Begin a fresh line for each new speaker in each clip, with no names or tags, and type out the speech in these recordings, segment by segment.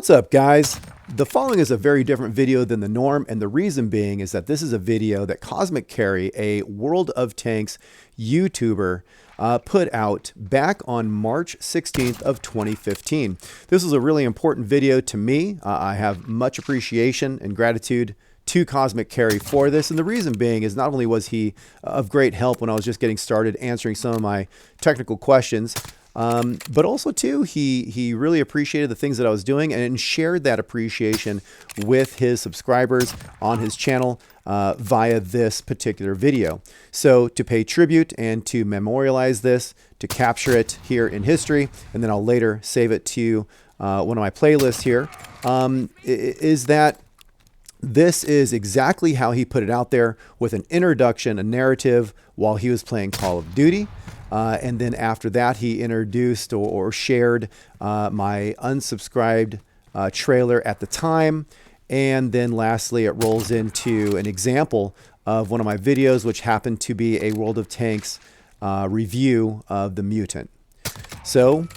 What's up, guys? The following is a very different video than the norm, and the reason being is that this is a video that Cosmic Carrie, a World of Tanks YouTuber, put out back on March 16th of 2015. This is a really important video to me. I have much appreciation and gratitude to Cosmic Carrie for this, and the reason being is not only was he of great help when I was just getting started answering some of my technical questions, but also too, he really appreciated the things that I was doing and shared that appreciation with his subscribers on his channel via this particular video. So to pay tribute and to memorialize this, to capture it here in history, and then I'll later save it to one of my playlists here, is that this is exactly how he put it out there, with an introduction, a narrative, while he was playing Call of Duty. And then after that, he introduced or shared my unsubscribed trailer at the time. And then lastly, it rolls into an example of one of my videos, which happened to be a World of Tanks review of the Mutant. So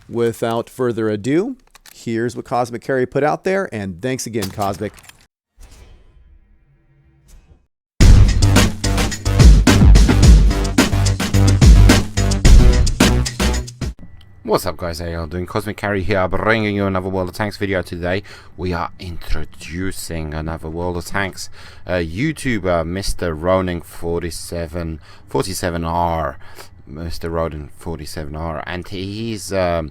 without further ado, here's what Cosmic Carrie put out there. And thanks again, Cosmic.
What's up, guys? How y'all doing? Cosmic Carrie here, bringing you another World of Tanks video. Today we are introducing another World of Tanks YouTuber, Mr. RONIN 47R, Mr. RONIN 47R, and he's I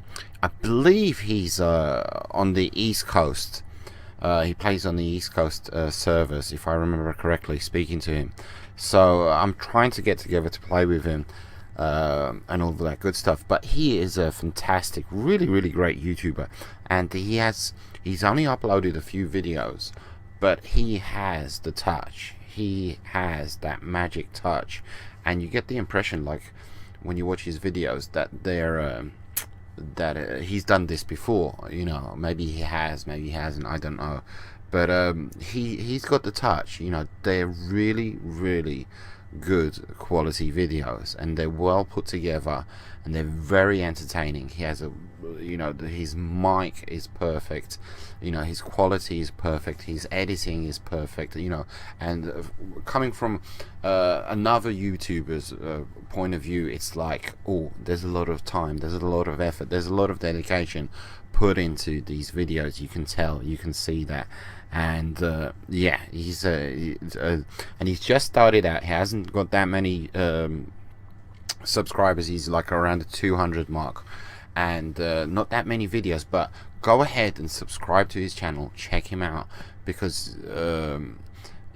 believe he's on the East Coast. He plays on the East Coast servers, if I remember correctly, speaking to him. So I'm trying to get together to play with him and all of that good stuff. But he is a fantastic, really great YouTuber, and he's only uploaded a few videos, but he has the touch. He has that magic touch, and you get the impression, like when you watch his videos, that they're he's done this before. You know, maybe he has, maybe he hasn't, I don't know, but he's got the touch. You know, they're really good quality videos, and they're well put together, and they're very entertaining. He has a, you know, his mic is perfect, you know, his quality is perfect, his editing is perfect, you know, and coming from another YouTuber's point of view, it's like, oh, there's a lot of time, there's a lot of effort, there's a lot of dedication put into these videos. You can tell, you can see that. And yeah, he's and he's just started out. He hasn't got that many subscribers. He's like around the 200 mark, and not that many videos. But go ahead and subscribe to his channel, check him out, because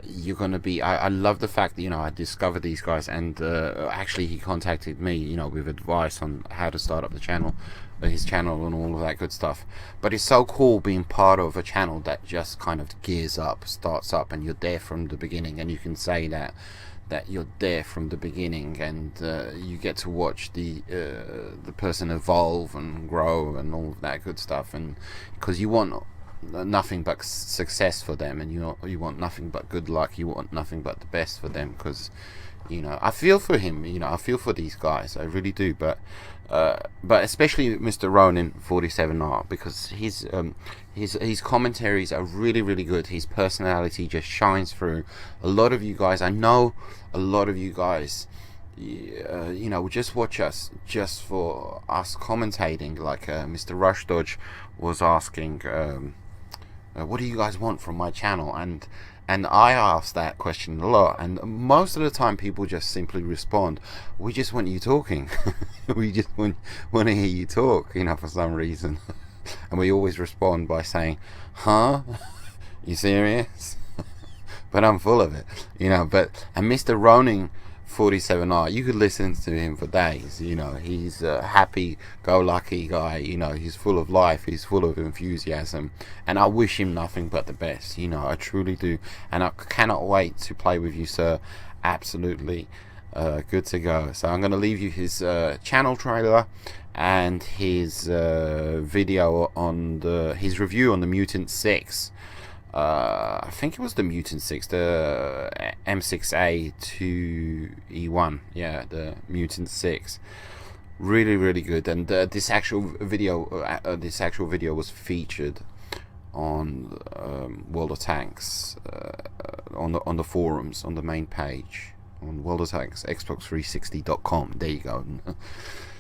you're gonna be, I love the fact that, you know, I discovered these guys, and actually he contacted me, you know, with advice on how to start up the channel, his channel, and all of that good stuff. But it's so cool being part of a channel that just kind of gears up, starts up, and you're there from the beginning, and you can say that you're there from the beginning, and you get to watch the person evolve and grow and all of that good stuff, and because you want nothing but success for them, and you want nothing but good luck, you want nothing but the best for them, because, you know, I feel for him, you know, I feel for these guys, I really do. But especially Mr. RONIN 47R, because his commentaries are really good. His personality just shines through. A lot of you guys, I know a lot of you guys, you know, just watch us just for us commentating, like Mr. Rush Dodge was asking, what do you guys want from my channel? And I ask that question a lot, and most of the time people just simply respond, we just want you talking. We just want to hear you talk, you know, for some reason. And we always respond by saying, huh? You serious? But I'm full of it, you know. And Mr. RONIN 47R, you could listen to him for days, you know. He's a happy-go-lucky guy, you know. He's full of life, he's full of enthusiasm, and I wish him nothing but the best, you know, I truly do. And I cannot wait to play with you, sir. Absolutely good to go. So I'm going to leave you his channel trailer and his video on his review on the Mutant 6. I think it was the Mutant 6, the M6A2E1, yeah, the Mutant 6. Really good. And this actual video was featured on World of Tanks on the forums, on the main page on World of Tanks Xbox360.com. There you go.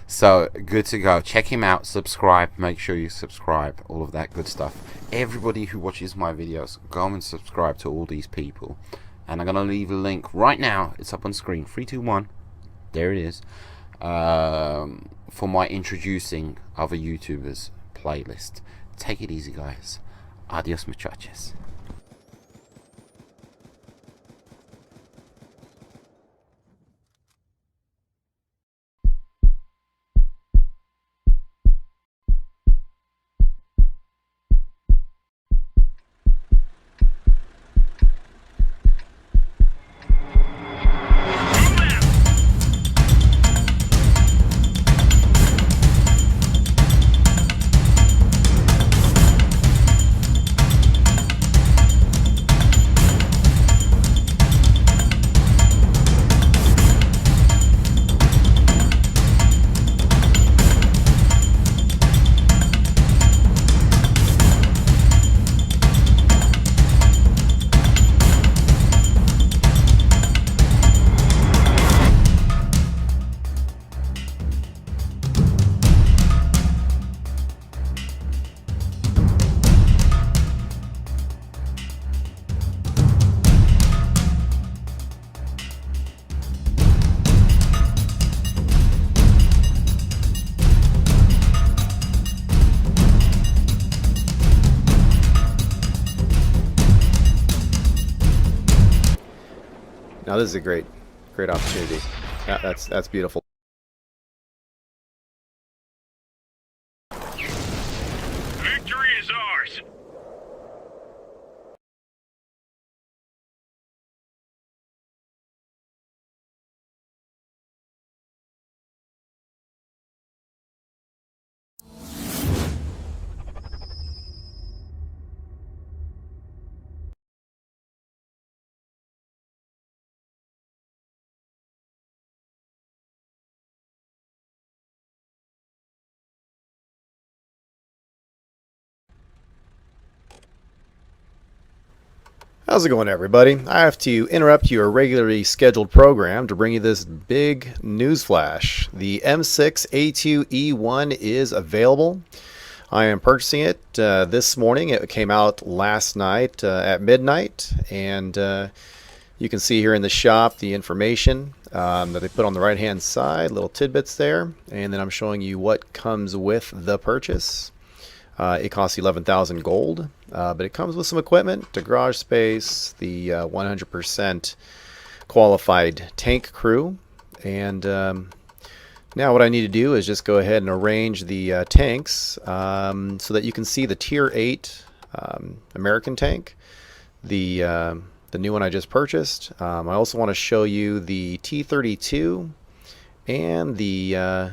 So good to go. Check him out. Subscribe. Make sure you subscribe. All of that good stuff. Everybody who watches my videos, go and subscribe to all these people. And I'm gonna leave a link right now. It's up on screen. 3, 2, 1. There it is. For my introducing other YouTubers playlist. Take it easy, guys. Adios, muchachos.
Now this is a great opportunity. That's beautiful.
Victory is ours!
How's it going, everybody? I have to interrupt your regularly scheduled program to bring you this big news flash. The M6A2E1 is available. I am purchasing it this morning. It came out last night at midnight, and you can see here in the shop the information that they put on the right hand side, little tidbits there, and then I'm showing you what comes with the purchase. It costs 11,000 gold, but it comes with some equipment, the garage space, the 100% qualified tank crew, and now what I need to do is just go ahead and arrange the tanks so that you can see the Tier 8 American tank, the new one I just purchased. I also want to show you the T-32 and the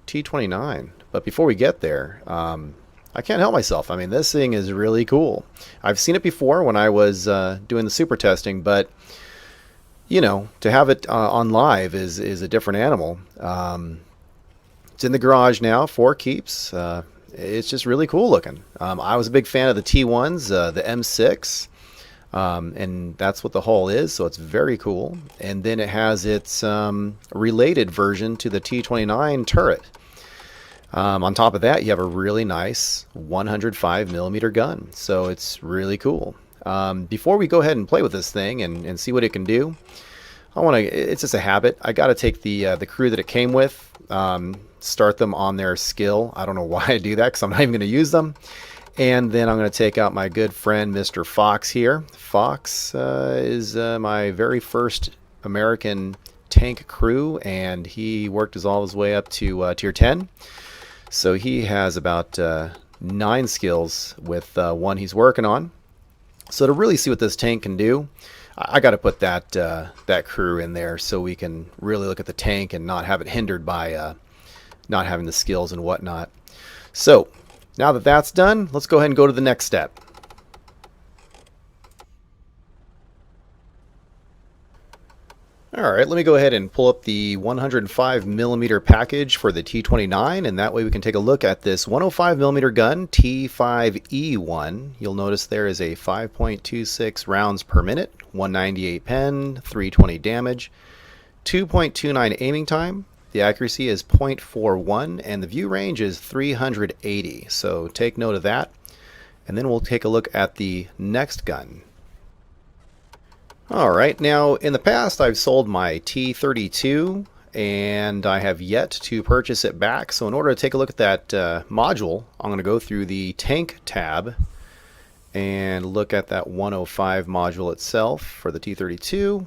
T-29, but before we get there, I can't help myself. I mean, this thing is really cool. I've seen it before when I was doing the super testing, but you know, to have it on live is a different animal. It's in the garage now for keeps. It's just really cool looking. I was a big fan of the T1s, the M6, and that's what the hull is, so it's very cool. And then it has its related version to the T29 turret. On top of that, you have a really nice 105mm gun, so it's really cool. Before we go ahead and play with this thing and see what it can do, it's just a habit. I got to take the crew that it came with, start them on their skill. I don't know why I do that, because I'm not even going to use them. And then I'm going to take out my good friend Mr. Fox here. Fox is my very first American tank crew, and he worked all his way up to Tier 10. So he has about 9 skills with one he's working on. So to really see what this tank can do, I got to put that crew in there so we can really look at the tank and not have it hindered by not having the skills and whatnot. So now that that's done, let's go ahead and go to the next step. All right, let me go ahead and pull up the 105 millimeter package for the T29, and that way we can take a look at this 105 millimeter gun, T5E1. You'll notice there is a 5.26 rounds per minute, 198 pen, 320 damage, 2.29 aiming time. The accuracy is 0.41, and the view range is 380. So take note of that, and then we'll take a look at the next gun. Alright, now in the past I've sold my T32 and I have yet to purchase it back. So in order to take a look at that module, I'm going to go through the tank tab and look at that 105 module itself for the T32.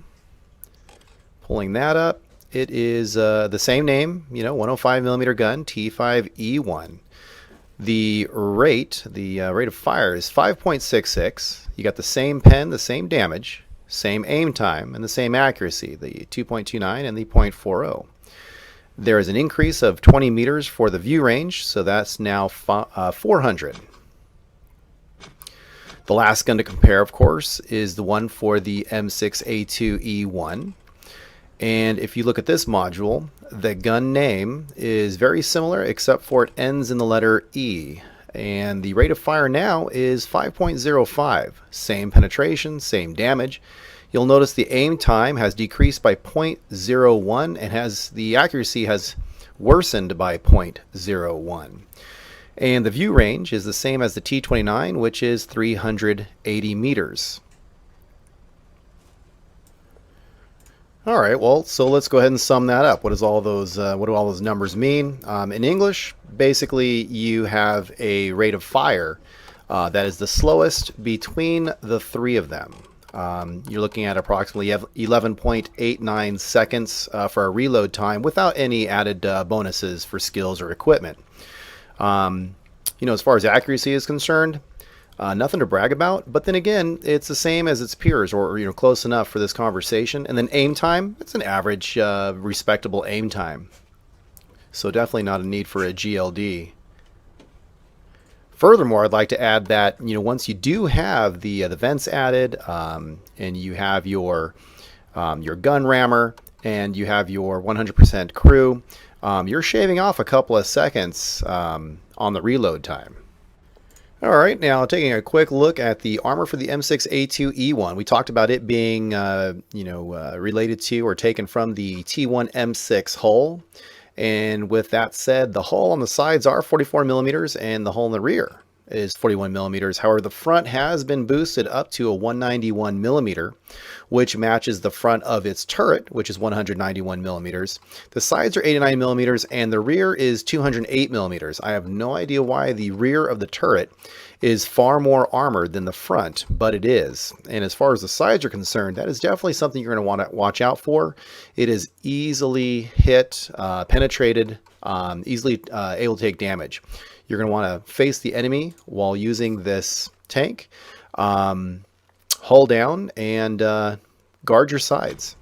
Pulling that up, it is the same name, 105 millimeter gun, T5E1. The rate of fire is 5.66. You got the same pen, the same damage, same aim time, and the same accuracy, the 2.29 and the 0.40. There is an increase of 20 meters for the view range, so that's now 400. The last gun to compare, of course, is the one for the M6A2E1. And if you look at this module, the gun name is very similar, except for it ends in the letter E. And the rate of fire now is 5.05. Same penetration, same damage. You'll notice the aim time has decreased by 0.01 and the accuracy has worsened by 0.01. And the view range is the same as the T29, which is 380 meters. All right, well, so let's go ahead and sum that up. What do all those numbers mean? In English, basically you have a rate of fire that is the slowest between the three of them. You're looking at approximately 11.89 seconds for a reload time without any added bonuses for skills or equipment. As far as accuracy is concerned, nothing to brag about, but then again, it's the same as its peers, or close enough for this conversation. And then aim time, it's an average, respectable aim time. So definitely not a need for a GLD. Furthermore, I'd like to add that once you do have the vents added, and you have your gun rammer, and you have your 100% crew, you're shaving off a couple of seconds on the reload time. All right, now taking a quick look at the armor for the M6A2E1. We talked about it being, related to or taken from the T1M6 hull. And with that said, the hull on the sides are 44 millimeters and the hull in the rear is 41 millimeters. However, the front has been boosted up to a 191 millimeter, which matches the front of its turret, which is 191 millimeters. The sides are 89 millimeters and the rear is 208 millimeters. I have no idea why the rear of the turret is far more armored than the front, but it is. And as far as the sides are concerned, that is definitely something you're going to want to watch out for. It is easily hit, penetrated, easily able to take damage. You're going to want to face the enemy while using this tank, hull down, and guard your sides.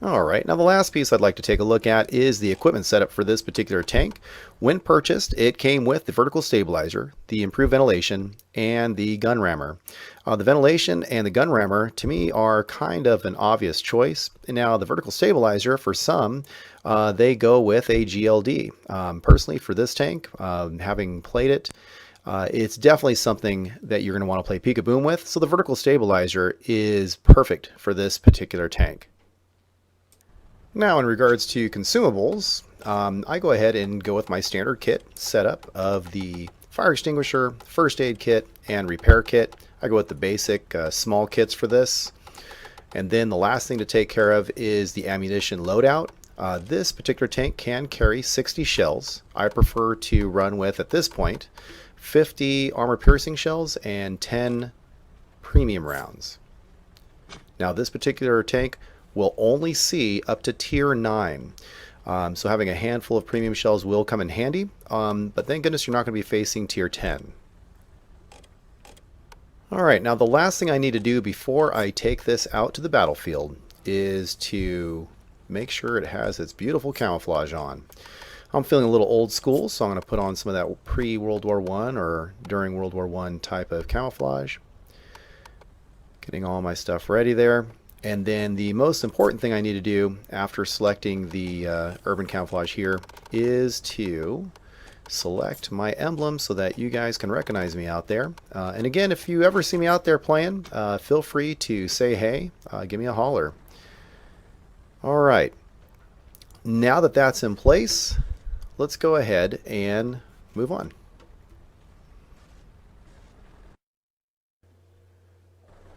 All right, now the last piece I'd like to take a look at is the equipment setup for this particular tank. When purchased, it came with the vertical stabilizer, the improved ventilation, and the gun rammer. The ventilation and the gun rammer, to me, are kind of an obvious choice. And now the vertical stabilizer, for some, they go with a GLD. Personally, for this tank, having played it, it's definitely something that you're going to want to play peek-a-boom with. So the vertical stabilizer is perfect for this particular tank. Now, in regards to consumables, I go ahead and go with my standard kit setup of the fire extinguisher, first aid kit, and repair kit. I go with the basic small kits for this. And then the last thing to take care of is the ammunition loadout. This particular tank can carry 60 shells. I prefer to run with, at this point, 50 armor-piercing shells and 10 premium rounds. Now, this particular tank will only see up to tier 9. So having a handful of premium shells will come in handy, but thank goodness you're not going to be facing tier 10. Alright, now the last thing I need to do before I take this out to the battlefield is to make sure it has its beautiful camouflage on. I'm feeling a little old school, so I'm going to put on some of that pre-World War I or during World War I type of camouflage. Getting all my stuff ready there. And then the most important thing I need to do after selecting the urban camouflage here is to select my emblem so that you guys can recognize me out there. And again, if you ever see me out there playing, feel free to say hey, give me a holler. All right, now that that's in place, let's go ahead and move on.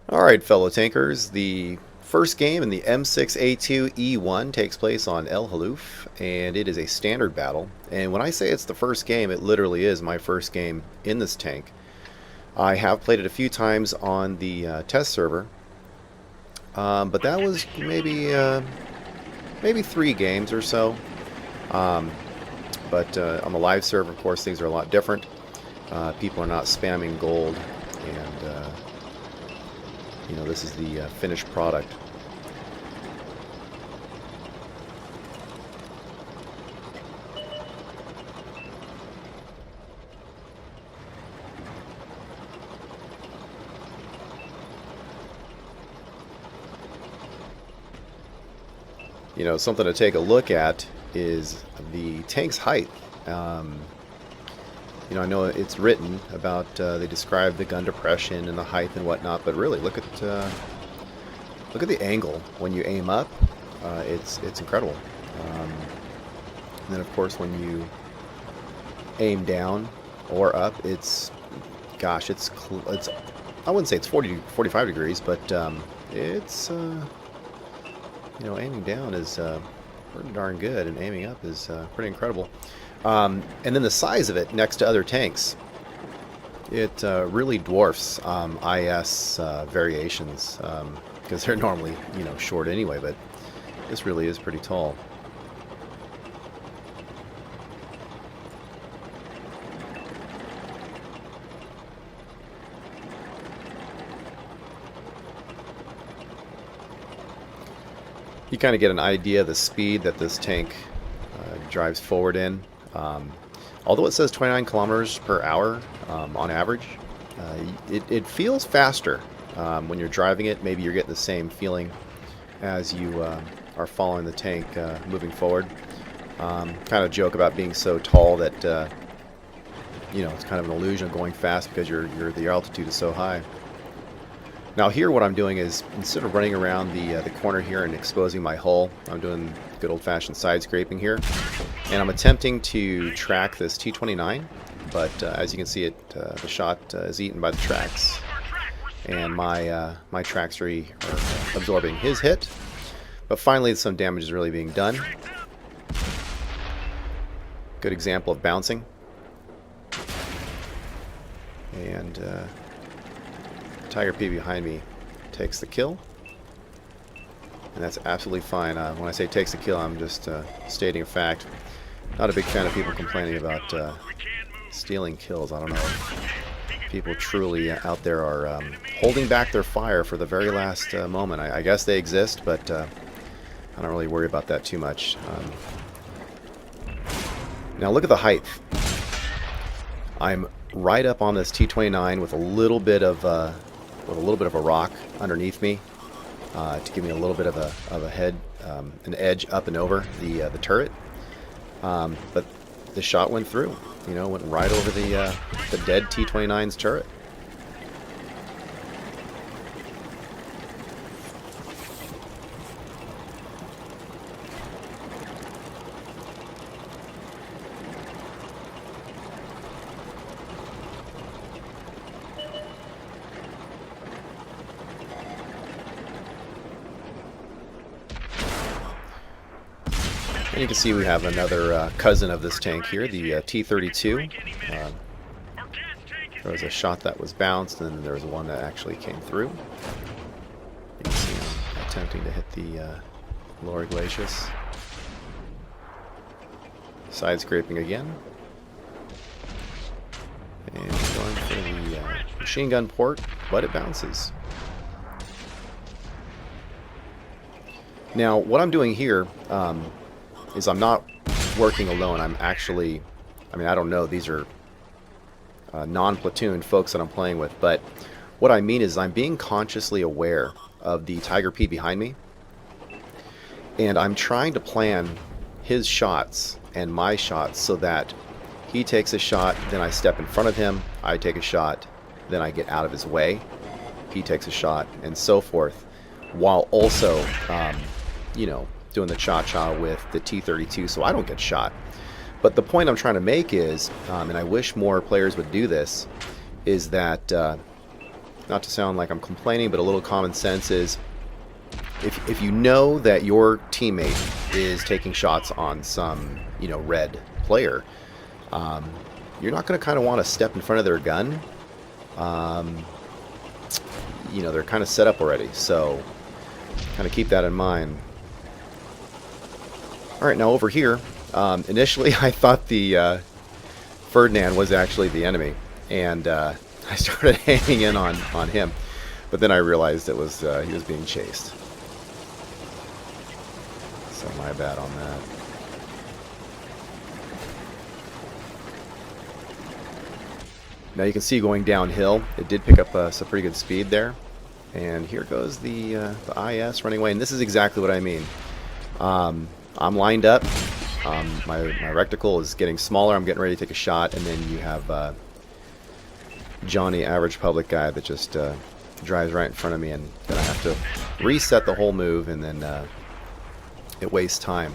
All right, fellow tankers, the first game in the M6A2E1 takes place on El Haluf, and it is a standard battle. And when I say it's the first game, it literally is my first game in this tank. I have played it a few times on the test server, but that was maybe 3 games or so. But on the live server, of course, things are a lot different. People are not spamming gold, and you know, this is the finished product. You know, something to take a look at is the tank's height. You know, I know it's written about, they describe the gun depression and the height and whatnot, but really, look at the angle when you aim up. It's incredible. And then, of course, when you aim down or up, it's, gosh, it's I wouldn't say it's 40 to 45 degrees, but it's you know, aiming down is pretty darn good, and aiming up is pretty incredible. And then the size of it next to other tanks, it really dwarfs IS variations, because they're normally, you know, short anyway, but this really is pretty tall. You kind of get an idea of the speed that this tank drives forward in. Although it says 29 kilometers per hour on average, it feels faster when you're driving it. Maybe you're getting the same feeling as you are following the tank moving forward. Kind of joke about being so tall that you know, it's kind of an illusion of going fast because the altitude is so high. Now here what I'm doing is, instead of running around the corner here and exposing my hull, I'm doing good old-fashioned side scraping here. And I'm attempting to track this T-29, but as you can see, the shot is eaten by the tracks. And my tracks are absorbing his hit. But finally some damage is really being done. Good example of bouncing. And Tiger P behind me takes the kill, and that's absolutely fine. When I say takes the kill, I'm just stating a fact. Not a big fan of people complaining about stealing kills. I don't know if people truly out there are holding back their fire for the very last moment. I guess they exist, but I don't really worry about that too much. Now look at the height. I'm right up on this T-29 with a little bit of a rock underneath me to give me a little bit of a head, an edge up and over the turret. But the shot went through. You know, went right over the dead T-29's turret. And you can see we have another cousin of this tank here, the T-32. There was a shot that was bounced, and then there was one that actually came through. You can see him attempting to hit the lower glacis. Side scraping again. And going for the machine gun port, but it bounces. Now, what I'm doing here is I'm not working alone. I'm actually, I mean, I don't know, these are non-platoon folks that I'm playing with, but what I mean is I'm being consciously aware of the Tiger P behind me, and I'm trying to plan his shots and my shots so that he takes a shot, then I step in front of him, I take a shot, then I get out of his way, he takes a shot, and so forth, while also, you know, doing the cha-cha with the T-32 so I don't get shot. But the point I'm trying to make is, and I wish more players would do this, is that, not to sound like I'm complaining, but a little common sense is, if you know that your teammate is taking shots on some, you know, red player, you're not going to kind of want to step in front of their gun. You know, they're kind of set up already, so kind of keep that in mind. Alright, now over here, initially I thought the Ferdinand was actually the enemy, and I started hanging in on him, but then I realized it was he was being chased. So my bad on that. Now you can see going downhill, it did pick up some pretty good speed there. And here goes the IS running away, and this is exactly what I mean. I'm lined up, my reticle is getting smaller, I'm getting ready to take a shot, and then you have Johnny, average public guy, that just drives right in front of me, and then I have to reset the whole move, and then it wastes time.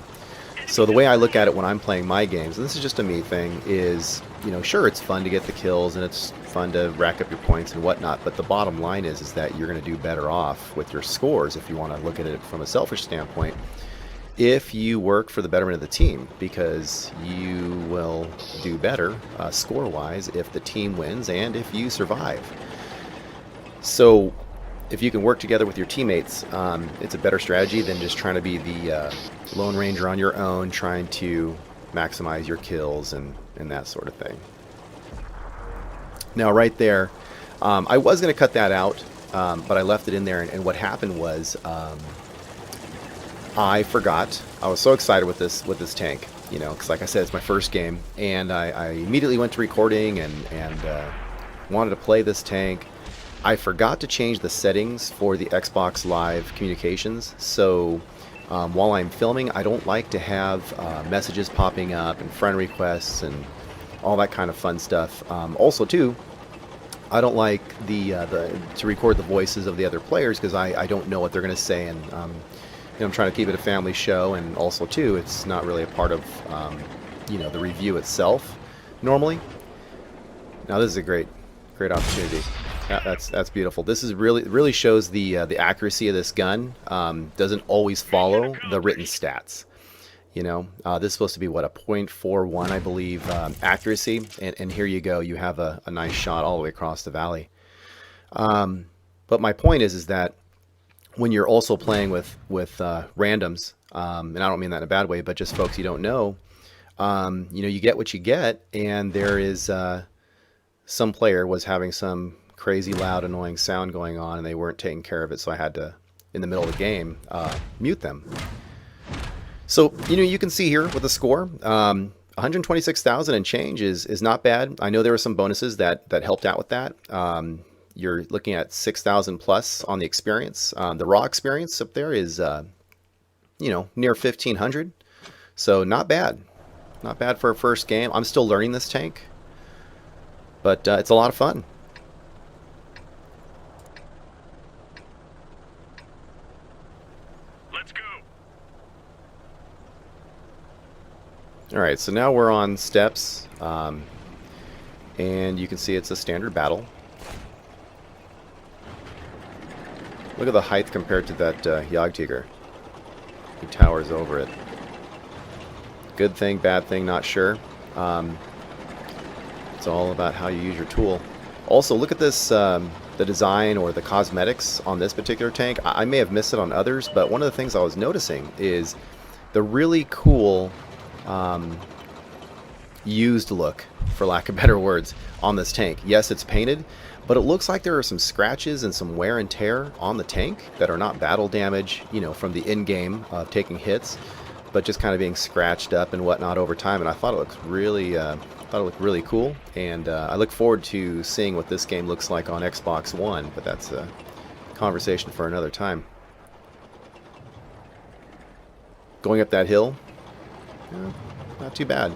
So the way I look at it when I'm playing my games, and this is just a me thing, is, you know, sure, it's fun to get the kills and it's fun to rack up your points and whatnot, but the bottom line is that you're going to do better off with your scores, if you want to look at it from a selfish standpoint, if you work for the betterment of the team, because you will do better score-wise if the team wins and if you survive. So if you can work together with your teammates, it's a better strategy than just trying to be the Lone Ranger on your own, trying to maximize your kills and that sort of thing. Now right there, I was going to cut that out, but I left it in there, and what happened was I forgot. I was so excited with this tank, you know, because like I said, it's my first game, and I immediately went to recording and wanted to play this tank. I forgot to change the settings for the Xbox Live communications, so while I'm filming, I don't like to have messages popping up and friend requests and all that kind of fun stuff. Also, too, I don't like to record the voices of the other players, because I don't know what they're going to say, and you know, I'm trying to keep it a family show, and also, too, it's not really a part of you know, the review itself normally. Now, this is a great opportunity. That's beautiful. This is really shows the accuracy of this gun. Doesn't always follow the written stats. You know, this is supposed to be what, a .41, I believe, accuracy, and here you go. You have a nice shot all the way across the valley. But my point is that when you're also playing with randoms, and I don't mean that in a bad way, but just folks you don't know, you know, you get what you get, and there is some player was having some crazy loud annoying sound going on, and they weren't taking care of it, so I had to, in the middle of the game, mute them. So, you know, you can see here with the score, 126,000 and change is not bad. I know there were some bonuses that helped out with that. You're looking at 6,000 plus on the experience. The raw experience up there is, you know, near 1,500. So not bad. Not bad for a first game. I'm still learning this tank, but it's a lot of fun.
Let's go.
All right, so now we're on steps, and you can see it's a standard battle. Look at the height compared to that Jagdtiger. He towers over it. Good thing, bad thing, not sure. It's all about how you use your tool. Also, look at this, the design or the cosmetics on this particular tank. I may have missed it on others, but one of the things I was noticing is the really cool used look, for lack of better words, on this tank. Yes, it's painted, but it looks like there are some scratches and some wear and tear on the tank that are not battle damage, you know, from the in-game of taking hits, but just kind of being scratched up and whatnot over time. And I thought it looked really cool, and I look forward to seeing what this game looks like on Xbox One. But that's conversation for another time. Going up that hill, not too bad.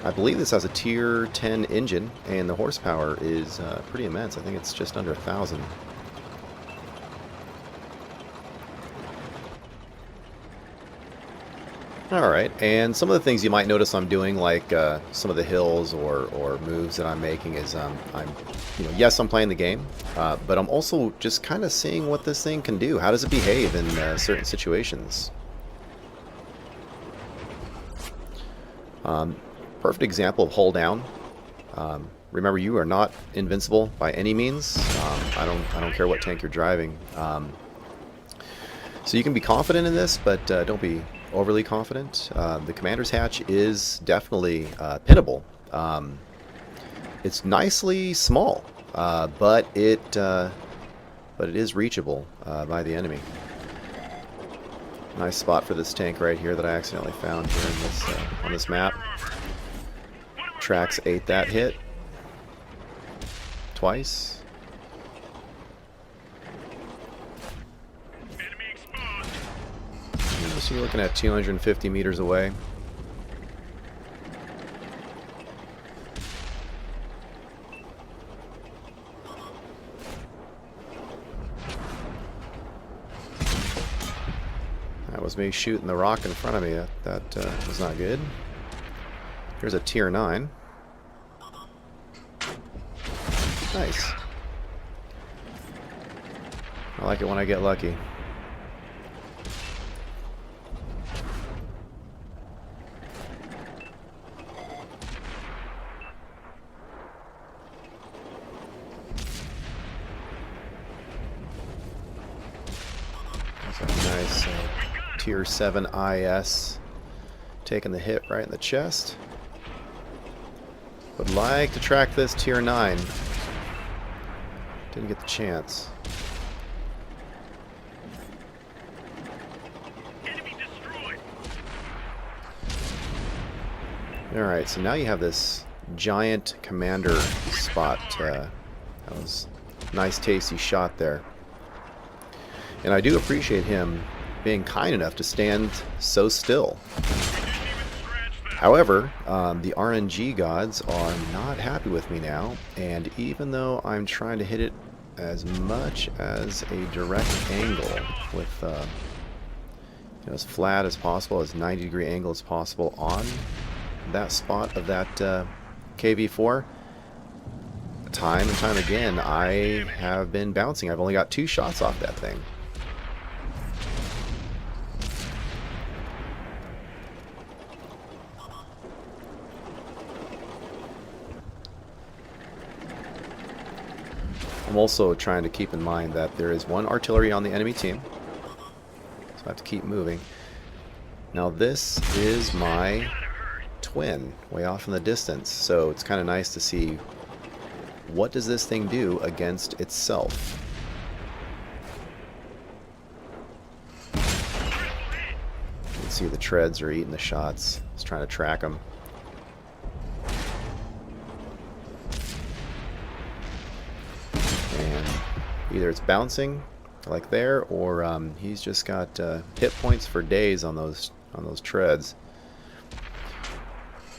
I believe this has a tier 10 engine, and the horsepower is pretty immense. I think it's just under 1,000. Alright, and some of the things you might notice I'm doing, like some of the hills or moves that I'm making, is yes, I'm playing the game, but I'm also just kind of seeing what this thing can do. How does it behave in certain situations? Perfect example of hold down. Remember, you are not invincible by any means. I don't care what tank you're driving. So you can be confident in this, but don't be overly confident. The commander's hatch is definitely pinnable. It's nicely small, but it is reachable by the enemy. Nice spot for this tank right here that I accidentally found here in this on this map. Trax ate that hit twice. So you're looking at 250 meters away. That was me shooting the rock in front of me. That was not good. Here's a tier 9. Nice. I like it when I get lucky. Nice tier 7 IS taking the hit right in the chest. Would like to track this tier 9. Didn't get the chance. Alright, so now you have this giant commander spot. That was a nice tasty shot there. And I do appreciate him being kind enough to stand so still. However, the RNG gods are not happy with me now, and even though I'm trying to hit it as much as a direct angle with as flat as possible, as 90-degree angle as possible on that spot of that KV-4, time and time again I have been bouncing. I've only got 2 shots off that thing. I'm also trying to keep in mind that there is 1 artillery on the enemy team, so I have to keep moving. Now this is my twin, way off in the distance, so it's kind of nice to see what does this thing do against itself. You can see the treads are eating the shots. It's trying to track them. Either it's bouncing like there, or he's just got hit points for days on those treads.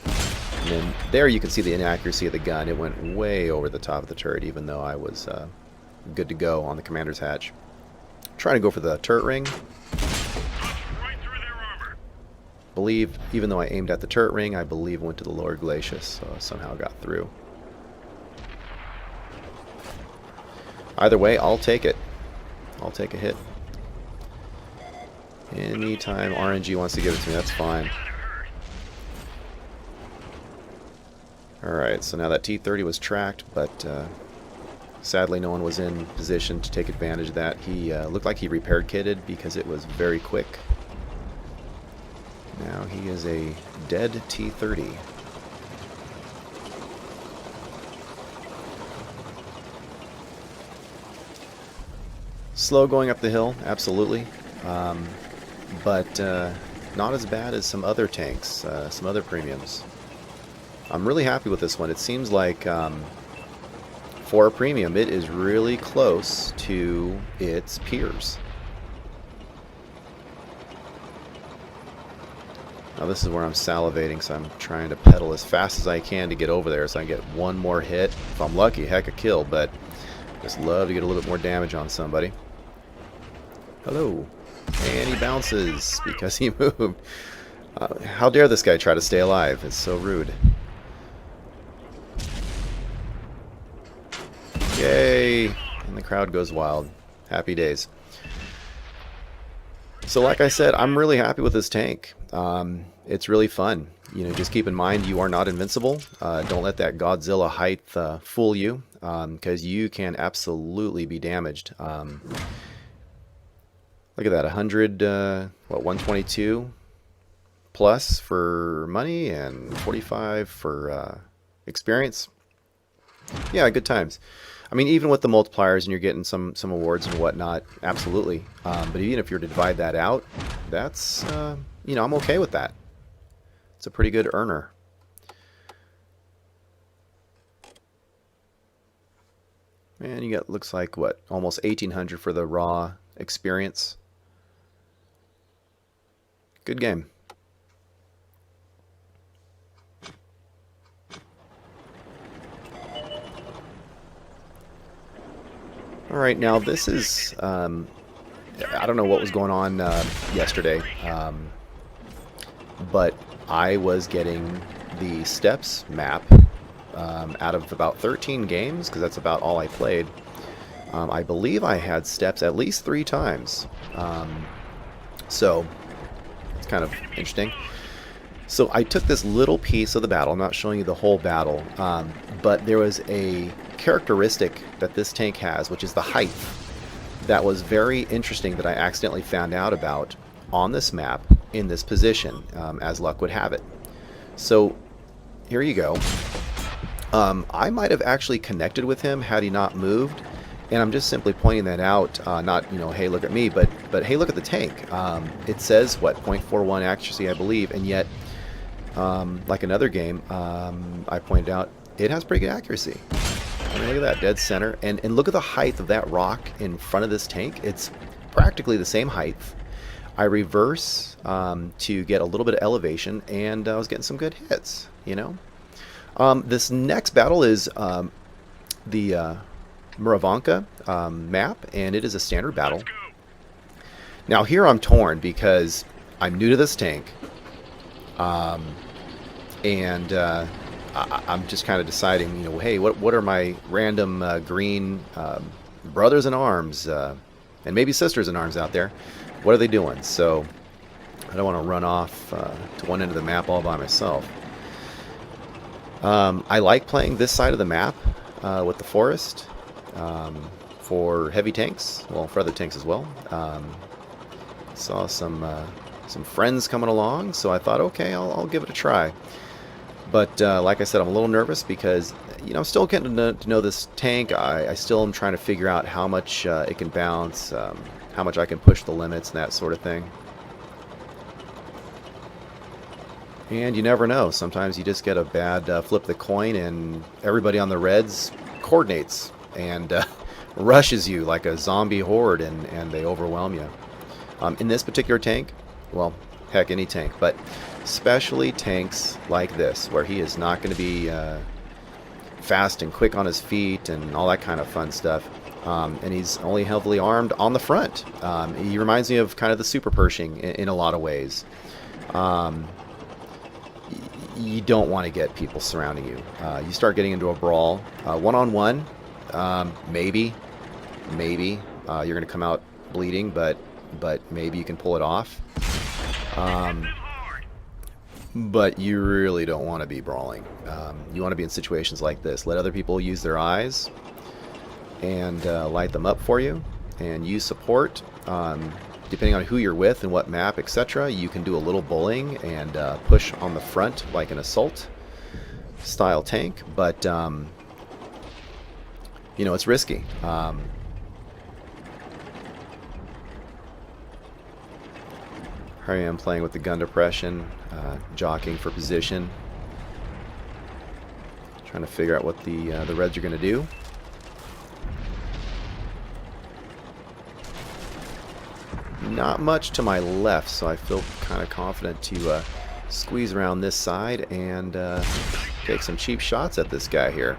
And then there you can see the inaccuracy of the gun. It went way over the top of the turret, even though I was good to go on the commander's hatch. Trying to go for the turret ring. Believe, even though I aimed at the turret ring, I believe it went to the lower glacis, so somehow got through. Either way, I'll take it. I'll take a hit. Anytime RNG wants to give it to me, that's fine. Alright, so now that T-30 was tracked, but sadly no one was in position to take advantage of that. He looked like he repair kitted because it was very quick. Now he is a dead T-30. Slow going up the hill, absolutely, but not as bad as some other tanks, some other premiums. I'm really happy with this one. It seems like for a premium, it is really close to its peers. Now this is where I'm salivating, so I'm trying to pedal as fast as I can to get over there so I can get one more hit. If I'm lucky, heck, a kill, but just love to get a little bit more damage on somebody. Hello. And he bounces because he moved. How dare this guy try to stay alive? It's so rude. Yay! And the crowd goes wild. Happy days. So like I said, I'm really happy with this tank. It's really fun. You know, just keep in mind you are not invincible. Don't let that Godzilla height fool you, because you can absolutely be damaged. Look at that, 122 plus for money and 45 for experience. Yeah, good times. I mean, even with the multipliers and you're getting some awards and whatnot, absolutely. But even if you're to divide that out, that's, you know, I'm okay with that. It's a pretty good earner. And you got, looks like, what, almost 1,800 for the raw experience. Good game. All right, now this is, I don't know what was going on yesterday, but I was getting the steps map out of about 13 games, because that's about all I played. I believe I had steps at least 3 times, so it's kind of interesting. So I took this little piece of the battle. I'm not showing you the whole battle, but there was a characteristic that this tank has, which is the height, that was very interesting that I accidentally found out about on this map in this position, as luck would have it. So here you go. I might have actually connected with him had he not moved, and I'm just simply pointing that out, not, you know, hey, look at me, but hey, look at the tank. It says, what, 0.41 accuracy, I believe, and yet, like another game, I pointed out, it has pretty good accuracy. I mean, look at that, dead center, and look at the height of that rock in front of this tank. It's practically the same height. I reverse to get a little bit of elevation, and I was getting some good hits, you know. This next battle is the Muravanka map, and it is a standard battle. Now here I'm torn because I'm new to this tank, and I'm just kind of deciding, you know, hey, what are my random green brothers in arms and maybe sisters in arms out there? What are they doing? So I don't want to run off to one end of the map all by myself. I like playing this side of the map with the forest for heavy tanks, well, for other tanks as well. Saw some friends coming along, so I thought, okay, I'll give it a try. But like I said, I'm a little nervous because, you know, I'm still getting to know this tank. I still am trying to figure out how much it can bounce, how much I can push the limits and that sort of thing. And you never know. Sometimes you just get a bad flip of the coin and everybody on the Reds coordinates and rushes you like a zombie horde, and they overwhelm you. In this particular tank, well, heck, any tank, but especially tanks like this, where he is not going to be fast and quick on his feet and all that kind of fun stuff. And he's only heavily armed on the front. He reminds me of kind of the Super Pershing in a lot of ways. You don't want to get people surrounding you. You start getting into a brawl. One-on-one, maybe you're going to come out bleeding, but maybe you can pull it off. But you really don't want to be brawling. You want to be in situations like this. Let other people use their eyes and light them up for you, and use support. Depending on who you're with and what map, etc., you can do a little bullying and push on the front like an assault style tank, but you know, it's risky. Here I am playing with the gun depression, jockeying for position, trying to figure out what the Reds are going to do. not much to my left, so I feel kind of confident to squeeze around this side and take some cheap shots at this guy here.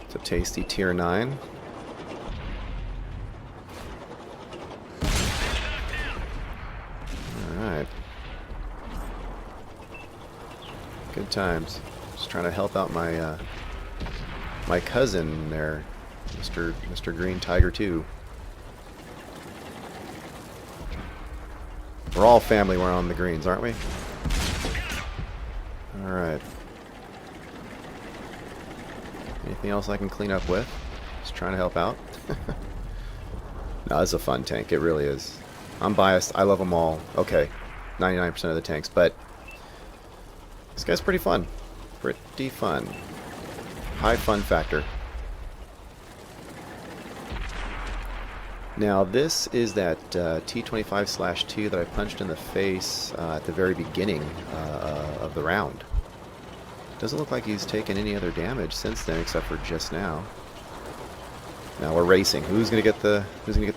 It's a tasty tier 9. Alright. Good times. Just trying to help out my my cousin there, Mr. Green Tiger 2. We're all family, we're on the greens, aren't we? Alright. Anything else I can clean up with? Just trying to help out. No, it's a fun tank, it really is. I'm biased, I love them all. Okay, 99% of the tanks, but this guy's pretty fun. Pretty fun. High fun factor. Now this is that T25/2 that I punched in the face at the very beginning of the round. Doesn't look like he's taken any other damage since then, except for just now. Now we're racing. Who's gonna get the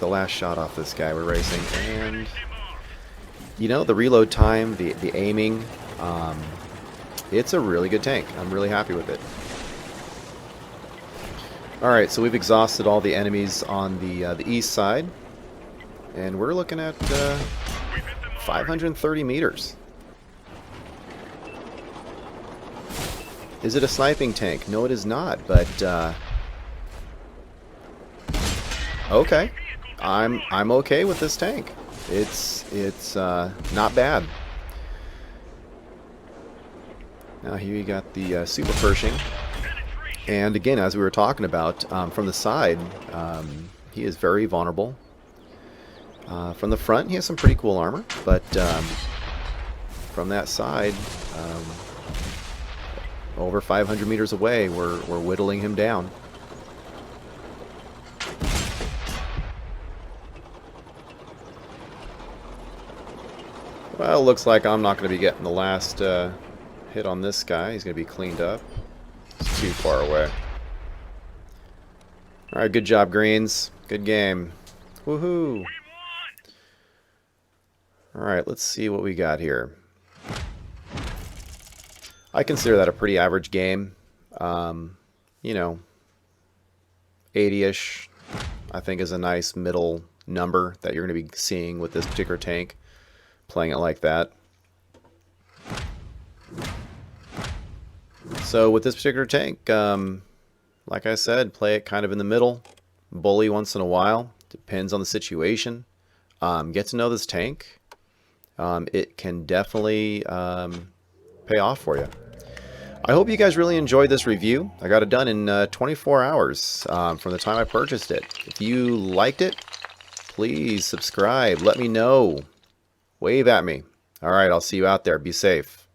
last shot off this guy? We're racing, and you know, the reload time, the aiming, it's a really good tank. I'm really happy with it. Alright, so we've exhausted all the enemies on the east side, and we're looking at 530 meters. Is it a sniping tank? No, it is not, but okay. I'm okay with this tank. It's not bad. Now here you got the Super Pershing. And again, as we were talking about, from the side, he is very vulnerable. From the front, he has some pretty cool armor, but from that side, over 500 meters away, we're whittling him down. Well, looks like I'm not going to be getting the last hit on this guy. He's going to be cleaned up. It's too far away. Alright, good job, Greens. Good game. Woohoo! Alright, let's see what we got here. I consider that a pretty average game. You know, 80-ish, I think, is a nice middle number that you're going to be seeing with this particular tank. Playing it like that. So with this particular tank, like I said, play it kind of in the middle. Bully once in a while. Depends on the situation. Get to know this tank. It can definitely pay off for you. I hope you guys really enjoyed this review. I got it done in 24 hours from the time I purchased it. If you liked it, please subscribe. Let me know. Wave at me. Alright, I'll see you out there. Be safe.